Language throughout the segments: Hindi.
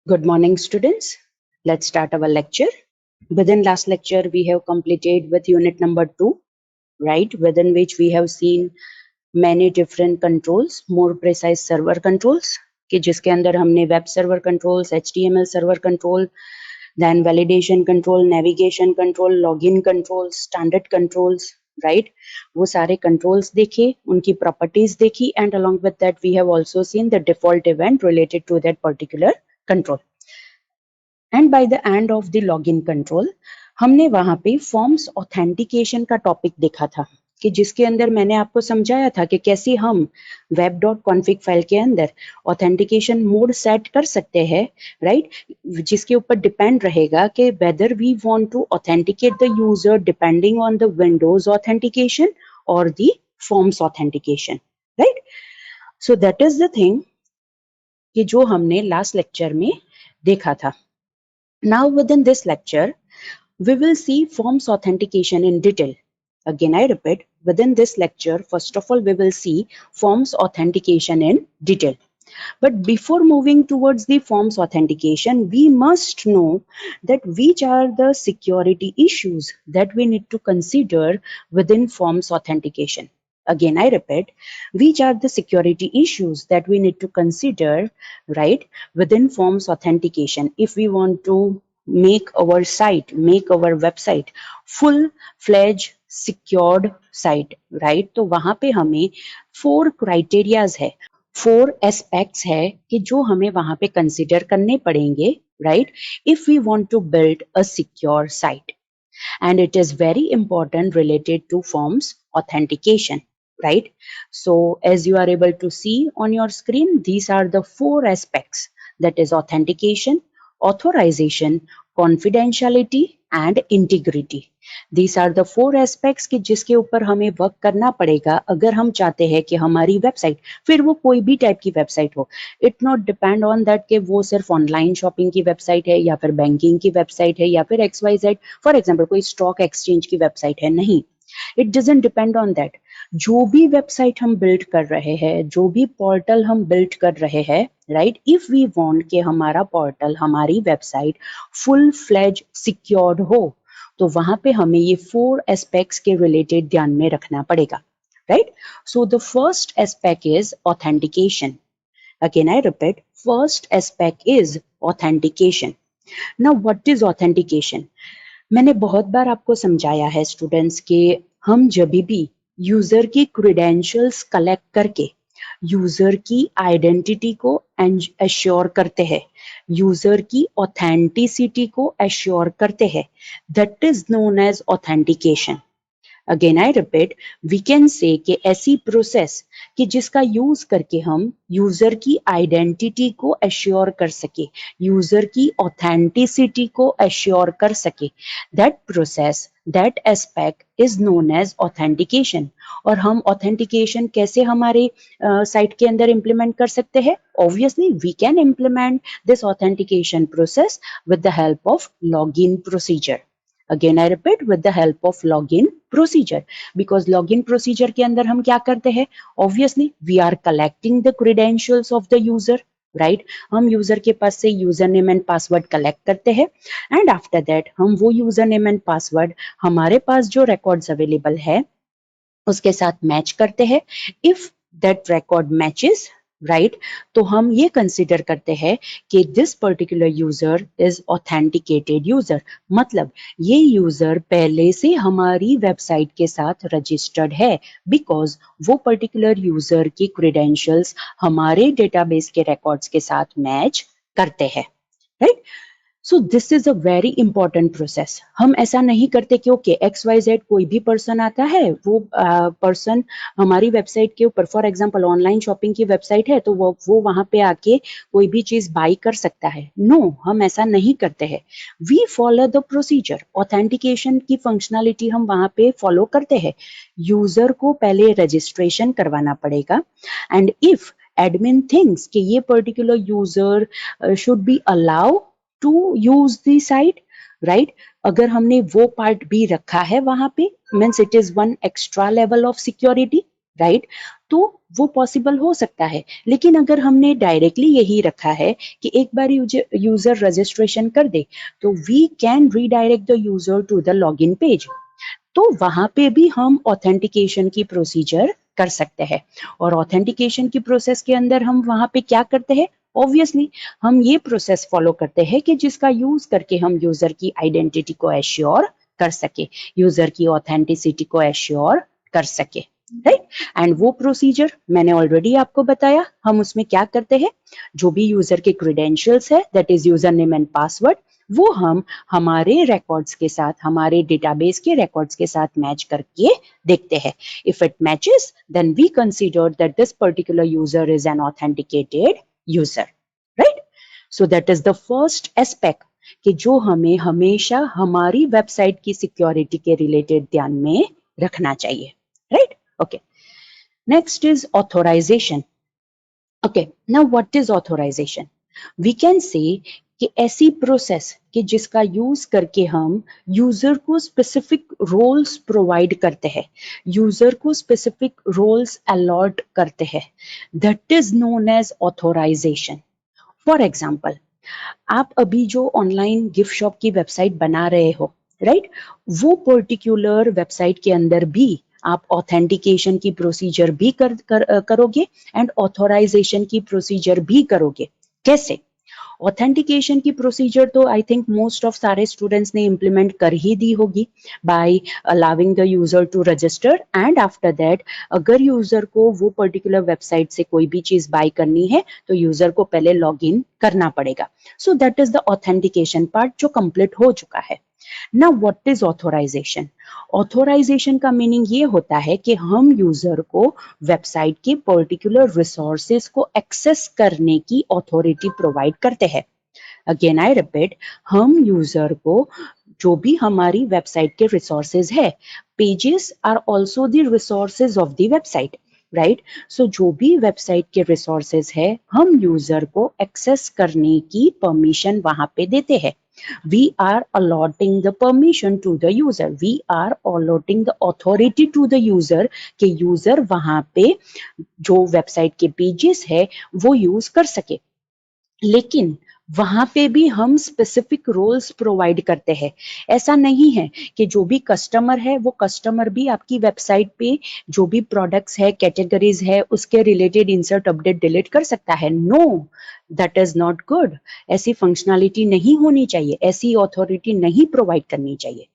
Good morning, students. Let's start our lecture. Within last lecture, we have completed with unit number 2, right? Within which we have seen many different controls, more precise server controls, कि जिसके अंदर हमने web server controls, HTML server control, then validation control, navigation control, login controls, standard controls, right? वो सारे controls देखे, उनकी properties देखी, and along with that, we have also seen the default event related to that particular control. And by the end of the login control हमने वहां पे फॉर्म्स ऑथेंटिकेशन का टॉपिक देखा था कि जिसके अंदर मैंने आपको समझाया था कि कैसे हम वेब डॉट कॉन्फिग फाइल के अंदर ऑथेंटिकेशन मोड सेट कर सकते हैं, राइट? जिसके ऊपर डिपेंड रहेगा कि whether we want to authenticate the user depending on the Windows authentication or the forms authentication, right? So that is the thing कि जो हमने लास्ट लेक्चर में देखा था. Now within this lecture, we will see forms authentication in detail. Again, I repeat, within this lecture, first of all, we will see forms authentication in detail. But before moving towards the forms authentication, we must know that which are the security issues that we need to consider within forms authentication. Again, I repeat, which are the security issues that we need to consider, right, within forms authentication if we want to make our site, make our website full-fledged secured site, right? तो वहां पे हमें 4 criterias है, 4 aspects है कि जो हमें वहां पे consider करने पड़ेंगे, right? If we want to build a secure site, and it is very important related to forms authentication, right? So as you are able to see on your screen, these are the 4 aspects, that is authentication, authorization, confidentiality and integrity. These are the 4 aspects कि जिसके ऊपर हमें वर्क करना पड़ेगा अगर हम चाहते हैं कि हमारी वेबसाइट, फिर वो कोई भी टाइप की वेबसाइट हो, it not depend on that कि वो सिर्फ ऑनलाइन शॉपिंग की वेबसाइट है या फिर बैंकिंग की वेबसाइट है या फिर XYZ, फॉर एग्जाम्पल कोई स्टॉक एक्सचेंज की वेबसाइट है, नहीं, it doesn't depend on that. जो भी वेबसाइट हम बिल्ड कर रहे हैं, जो भी पोर्टल हम बिल्ड कर रहे हैं, राइट, इफ वी वांट कि हमारा पोर्टल, हमारी वेबसाइट फुल फ्लेज सिक्योर्ड हो, तो वहां पे हमें ये 4 एस्पेक्ट्स के रिलेटेड ध्यान में रखना पड़ेगा, right? So the first aspect is authentication. Again, I repeat, first aspect is authentication. Now, what is authentication? मैंने बहुत बार आपको समझाया है स्टूडेंट्स कि हम जब भी यूजर की क्रेडेंशियल्स कलेक्ट करके यूजर की आइडेंटिटी को एश्योर करते हैं, यूजर की ऑथेंटिसिटी को एश्योर करते हैं, that is known as authentication. Again I repeat, we can say कि ऐसी प्रोसेस कि जिसका यूज करके हम यूजर की आइडेंटिटी को एश्योर कर सके, यूजर की ऑथेंटिसिटी को एश्योर कर सके, that process, that aspect is known as authentication. और हम ऑथेंटिकेशन कैसे हमारे साइट के अंदर इम्प्लीमेंट कर सकते हैं? Obviously we can implement this authentication process with the help of login procedure. Again, I repeat, with the help of login procedure, because login procedure के अंदर हम क्या करते हैं? Obviously, we are collecting the credentials of the user, right? हम यूजर के पास से user name and password collect करते हैं एंड आफ्टर दैट हम वो यूजर नेम एंड पासवर्ड हमारे पास जो रिकॉर्ड्स अवेलेबल है उसके साथ मैच करते हैं. If that record matches, right, तो हम ये कंसिडर करते हैं कि this particular user is authenticated user. मतलब ये यूजर पहले से हमारी वेबसाइट के साथ रजिस्टर्ड है, बिकॉज वो पर्टिकुलर यूजर की क्रेडेंशियल्स हमारे डेटाबेस के रिकॉर्ड्स के साथ मैच करते हैं, right? So this is a very important process. हम ऐसा नहीं करते कि ओके XYZ कोई भी पर्सन आता है, वो पर्सन हमारी वेबसाइट के ऊपर, फॉर एग्जांपल ऑनलाइन शॉपिंग की वेबसाइट है तो वो वहां पे आके कोई भी चीज बाई कर सकता है. नो, हम ऐसा नहीं करते हैं. We follow the procedure. Authentication की फंक्शनलिटी हम वहां पे फॉलो करते हैं. यूजर को पहले रजिस्ट्रेशन करवाना पड़ेगा एंड इफ एडमिन थिंक्स कि ये particular user should be allow to use the site, right, अगर हमने वो पार्ट भी रखा है वहां पे, means it is one extra level of security, right, तो वो पॉसिबल हो सकता है, लेकिन अगर हमने डायरेक्टली यही रखा है कि एक बार यूजर रजिस्ट्रेशन कर दे तो we can redirect the user to the login page, तो वहां पे भी हम ऑथेंटिकेशन की प्रोसीजर कर सकते हैं। और ऑथेंटिकेशन की प्रोसेस के अंदर हम वहां पे क्या करते हैं, ऑब्वियसली हम ये प्रोसेस फॉलो करते हैं कि जिसका यूज करके हम यूजर की आइडेंटिटी को एश्योर कर सके, यूजर की ऑथेंटिसिटी को एश्योर कर सके, राइट। एंड वो प्रोसीजर मैंने ऑलरेडी आपको बताया, हम उसमें क्या करते हैं, जो भी यूजर के क्रेडेंशियल्स है that is user name and password, वो हम हमारे रिकॉर्ड्स के साथ, हमारे डेटाबेस के रिकॉर्ड्स के साथ मैच करके देखते हैं। If it matches then we consider that this particular user is an authenticated user, right. So that is the first aspect कि जो हमें हमेशा हमारी वेबसाइट की सिक्योरिटी के रिलेटेड ध्यान में रखना चाहिए, right. Okay, next is authorization. Okay, now what is authorization? We can say कि ऐसी प्रोसेस कि जिसका यूज करके हम यूजर को स्पेसिफिक रोल्स प्रोवाइड करते हैं, यूजर को स्पेसिफिक रोल्स अलॉट करते हैं, that is known as authorization. For example, आप अभी जो ऑनलाइन गिफ्ट शॉप की वेबसाइट बना रहे हो, राइट, वो पर्टिकुलर वेबसाइट के अंदर भी आप ऑथेंटिकेशन की प्रोसीजर भी करोगे एंड ऑथोराइजेशन की प्रोसीजर भी करोगे। कैसे? ऑथेंटिकेशन की प्रोसीजर तो आई थिंक मोस्ट ऑफ सारे स्टूडेंट्स ने इम्प्लीमेंट कर ही दी होगी by allowing the user to register, and after that अगर यूजर को वो पर्टिकुलर वेबसाइट से कोई भी चीज बाय करनी है तो यूजर को पहले लॉग इन करना पड़ेगा। सो that is the authentication part जो कंप्लीट हो चुका है। Now what is authorization? Authorization का मीनिंग ये होता है कि हम यूजर को वेबसाइट के पर्टिकुलर रिसोर्सेज को एक्सेस करने की अथॉरिटी प्रोवाइड करते हैं। अगेन आई रिपीट, हम यूजर को जो भी हमारी वेबसाइट के रिसोर्सेज है, pages are also the resources of the website, right. So जो भी वेबसाइट के रिसोर्सेज है हम यूजर को एक्सेस करने की परमिशन वहां पे देते हैं। We are allotting the permission to the user. We are allotting the authority to the user कि यूजर वहां पे जो वेबसाइट के पेजेस है वो यूज कर सके। लेकिन वहां पे भी हम स्पेसिफिक रोल्स प्रोवाइड करते हैं। ऐसा नहीं है कि जो भी कस्टमर है वो कस्टमर भी आपकी वेबसाइट पे जो भी प्रोडक्ट्स है, कैटेगरीज है, उसके रिलेटेड इंसर्ट, अपडेट, डिलीट कर सकता है। No, that is not good. ऐसी फंक्शनैलिटी नहीं होनी चाहिए, ऐसी अथॉरिटी नहीं प्रोवाइड करनी चाहिए।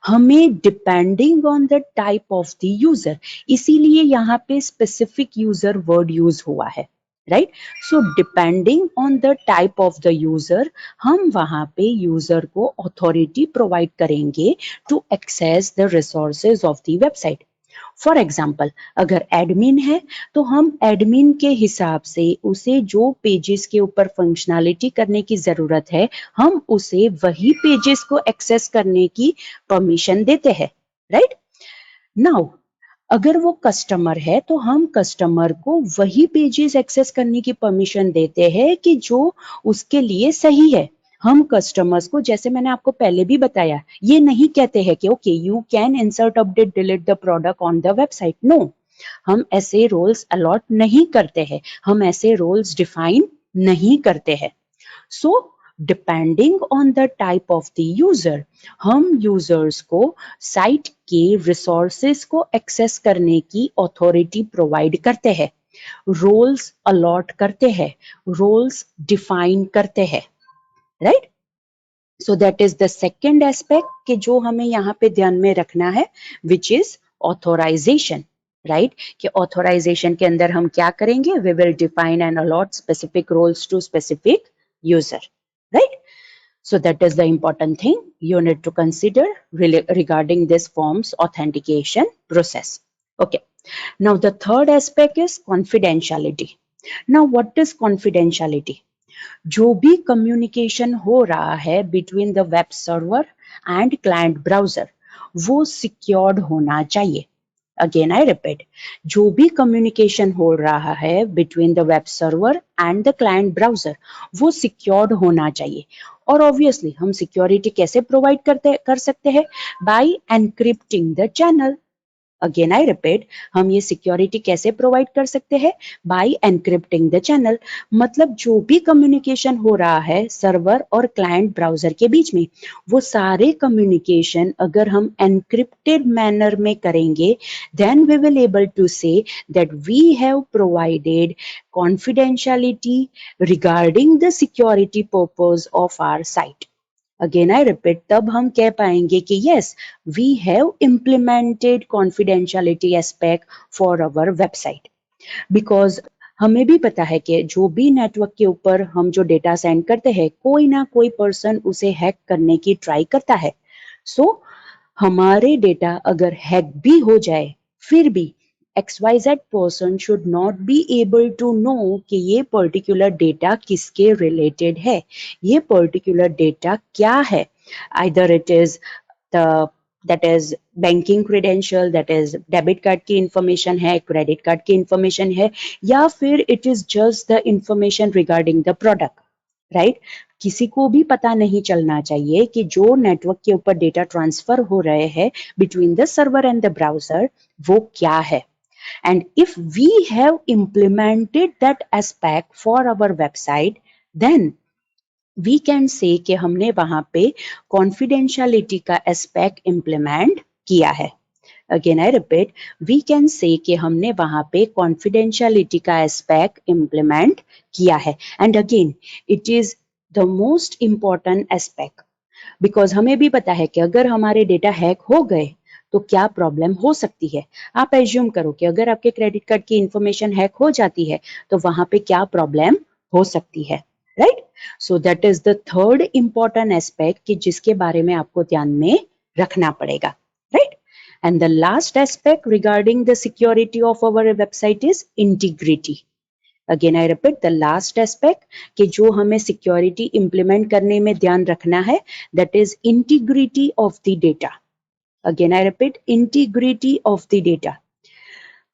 हमें depending on the type of the user, इसीलिए यहाँ पे स्पेसिफिक यूजर वर्ड यूज हुआ है, right. So depending on the type of the user हम वहां पे यूजर को अथॉरिटी प्रोवाइड करेंगे to access the resources of the website. For example, अगर एडमिन है तो हम एडमिन के हिसाब से उसे जो पेजेस के ऊपर फंक्शनैलिटी करने की जरूरत है हम उसे वही पेजेस को एक्सेस करने की परमिशन देते हैं, राइट। नाउ अगर वो कस्टमर है तो हम कस्टमर को वही पेजेस एक्सेस करने की परमिशन देते हैं कि जो उसके लिए सही है। हम कस्टमर्स को, जैसे मैंने आपको पहले भी बताया, ये नहीं कहते हैं कि okay you can insert, update, delete the product on the website. No, हम ऐसे रोल्स अलॉट नहीं करते हैं, हम ऐसे रोल्स डिफाइन नहीं करते हैं। सो depending on the type of the user हम यूजर्स को साइट के रिसोर्सेज को एक्सेस करने की अथॉरिटी प्रोवाइड करते हैं, रोल्स अलॉट करते हैं, रोल्स डिफाइन करते हैं, right. So that is the second aspect कि जो हमें यहाँ पे ध्यान में रखना है, विच इज ऑथोराइजेशन, राइट। कि ऑथोराइजेशन के अंदर हम क्या करेंगे, we will define and allot specific roles to specific user, right? So that is the important thing you need to consider regarding this form's authentication process. Okay. Now the third aspect is confidentiality. Now what is confidentiality? जो भी कम्युनिकेशन हो रहा है between the web server and client browser वो सिक्योर्ड होना चाहिए। अगेन आई रिपीट, जो भी कम्युनिकेशन हो रहा है between the web server and the client browser वो सिक्योर्ड होना चाहिए। और ऑब्वियसली हम सिक्योरिटी कैसे प्रोवाइड कर सकते हैं, by encrypting the channel. Again I repeat, हम ये सिक्योरिटी कैसे प्रोवाइड कर सकते हैं? By encrypting the channel. मतलब जो भी कम्युनिकेशन हो रहा है सर्वर और क्लाइंट ब्राउजर के बीच में, वो सारे कम्युनिकेशन अगर हम एनक्रिप्टेड मैनर में करेंगे, then we will able to say that we have provided confidentiality regarding the security purpose of our site. Again I repeat, तब हम कह पाएंगे कि yes, we have implemented confidentiality aspect for our website. Because हमें भी पता है कि जो भी नेटवर्क के ऊपर हम जो डेटा सेंड करते हैं, कोई ना कोई पर्सन उसे हैक करने की ट्राई करता है। सो हमारे डेटा अगर हैक भी हो जाए, फिर भी XYZ person should not be able to know कि ये पर्टिकुलर डेटा किसके रिलेटेड है, ये पर्टिकुलर डेटा क्या है। Either it is the that is banking credential, that is debit card की इंफॉर्मेशन है, क्रेडिट कार्ड की इंफॉर्मेशन है, या फिर it is just the information regarding the product, right? किसी को भी पता नहीं चलना चाहिए कि जो नेटवर्क के ऊपर डेटा ट्रांसफर हो रहे हैं between the server and the browser, वो क्या है। And if we have implemented that aspect for our website, then we can say कि हमने वहां पे confidentiality का aspect implement किया है। Again I repeat, we can say कि हमने वहां पे confidentiality का aspect implement किया है। And again, it is the most important aspect, because हमें भी पता है कि अगर हमारे डेटा हैक हो गए तो क्या प्रॉब्लम हो सकती है। आप एज्यूम करो कि अगर आपके क्रेडिट कार्ड की इंफॉर्मेशन हैक हो जाती है तो वहां पे क्या प्रॉब्लम हो सकती है, right? So that is the third important aspect कि जिसके बारे में आपको ध्यान में रखना पड़ेगा, right? And the last aspect regarding the security of our website is integrity. Again I repeat, the last aspect कि जो हमें सिक्योरिटी इंप्लीमेंट करने में ध्यान रखना है, that is integrity of the data. Again I repeat, integrity of the data.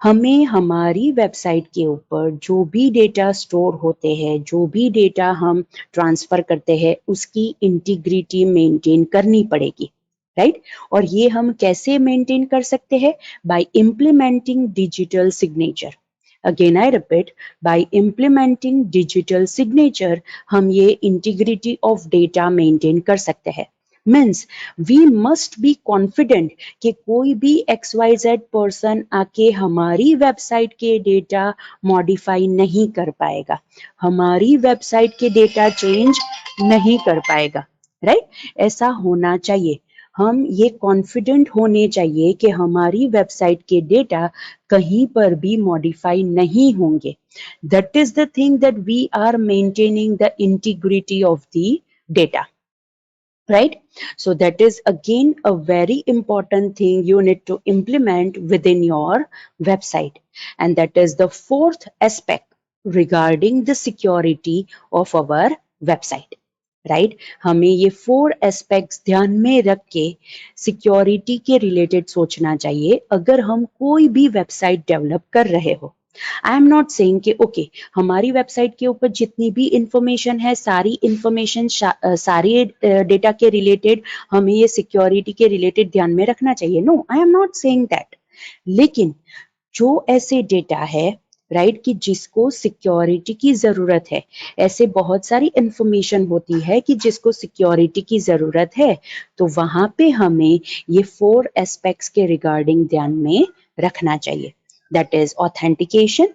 हमें हमारी वेबसाइट के ऊपर जो भी डेटा स्टोर होते हैं, जो भी डेटा हम ट्रांसफर करते हैं, उसकी इंटीग्रिटी मेंटेन करनी पड़ेगी, राइट? और ये हम कैसे मेंटेन कर सकते हैं? By implementing digital signature. Again I repeat, by implementing digital signature हम ये इंटीग्रिटी ऑफ डेटा मेंटेन कर सकते हैं। Means we must be confident कि कोई भी XYZ पर्सन आके हमारी वेबसाइट के डेटा मॉडिफाई नहीं कर पाएगा, हमारी वेबसाइट के डेटा चेंज नहीं कर पाएगा, राइट? ऐसा होना चाहिए। हम ये कॉन्फिडेंट होने चाहिए कि हमारी वेबसाइट के डेटा कहीं पर भी मॉडिफाई नहीं होंगे। That is the thing that we are maintaining the integrity of the data, right? So that is again a very important thing you need to implement within your website, and that is the fourth aspect regarding the security of our website, right? हमें ये 4 एस्पेक्ट्स ध्यान में रख के सिक्योरिटी के रिलेटेड सोचना चाहिए अगर हम कोई भी वेबसाइट डेवलप कर रहे हो। आई एम नॉट सेइंग कि ओके हमारी वेबसाइट के ऊपर जितनी भी इंफॉर्मेशन है, सारी इंफॉर्मेशन सारी डेटा के रिलेटेड हमें ये सिक्योरिटी के रिलेटेड ध्यान में रखना चाहिए। No, I am not saying that. लेकिन जो ऐसे डेटा है, राइट, कि जिसको सिक्योरिटी की जरूरत है, ऐसे बहुत सारी इंफॉर्मेशन होती है कि जिसको सिक्योरिटी की जरूरत है, तो वहां पे हमें ये 4 एस्पेक्ट्स के रिगार्डिंग ध्यान में रखना चाहिए। That is authentication,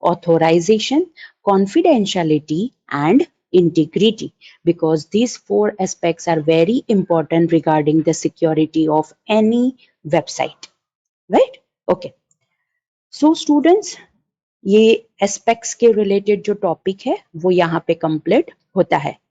authorization, confidentiality and integrity, because these 4 aspects are very important regarding the security of any website, right? Okay, so students, ये एस्पेक्ट्स के रिलेटेड जो टॉपिक है वो यहाँ पे कंप्लीट होता है।